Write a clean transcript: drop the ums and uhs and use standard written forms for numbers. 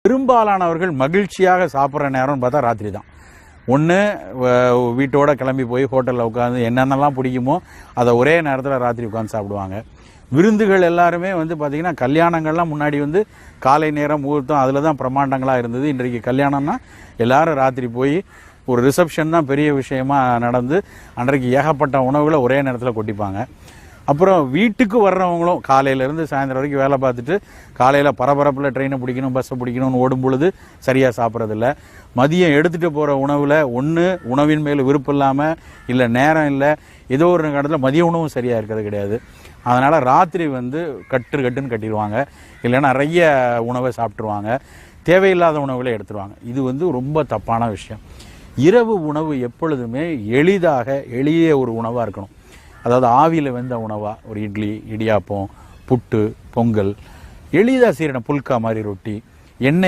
பெரும்பாலானவர்கள் மகிழ்ச்சியாக சாப்பிட்ற நேரம்னு பார்த்தா ராத்திரி தான். ஒன்று வீட்டோட கிளம்பி போய் ஹோட்டலில் உட்காந்து என்னென்னலாம் பிடிக்குமோ அதை ஒரே நேரத்தில் ராத்திரி உட்காந்து சாப்பிடுவாங்க. விருந்துகள் எல்லாருமே பார்த்திங்கன்னா கல்யாணங்கள்லாம் முன்னாடி காலை நேரம் முகூர்த்தம் அதில் தான் பிரமாண்டங்களாக இருந்தது. இன்றைக்கு கல்யாணம்னா எல்லோரும் ராத்திரி போய் ஒரு ரிசப்ஷன் தான் பெரிய விஷயமா நடந்து அன்றைக்கு ஏகப்பட்ட உணவுகளை ஒரே நேரத்தில் கொட்டிப்பாங்க. அப்புறம் வீட்டுக்கு வர்றவங்களும் காலையிலேருந்து சாயந்தரம் வரைக்கும் வேலை பார்த்துட்டு காலையில் பரபரப்பில் ட்ரெயினை பிடிக்கணும் பஸ்ஸை பிடிக்கணும்னு ஓடும் பொழுது சரியாக சாப்பிட்றதில்ல. மதியம் எடுத்துகிட்டு போகிற உணவில் ஒன்று உணவின் மேல் விருப்பம் இல்லாமல் இல்லை நேரம் இல்லை ஏதோ ஒரு இடத்துல மதிய உணவும் சரியாக இருக்கிறது கிடையாது. அதனால் ராத்திரி கட்டுன்னு கட்டிடுவாங்க, இல்லைன்னா நிறைய உணவை சாப்பிட்ருவாங்க, தேவையில்லாத உணவுகளை எடுத்துருவாங்க. இது ரொம்ப தப்பான விஷயம். இரவு உணவு எப்பொழுதுமே எளிய ஒரு உணவாக இருக்கணும். அதாவது ஆவியில் வெந்த உணவாக ஒரு இட்லி, இடியாப்பம், புட்டு, பொங்கல், எளிதாக செய்கிற புல்கா மாதிரி ரொட்டி, எண்ணெய்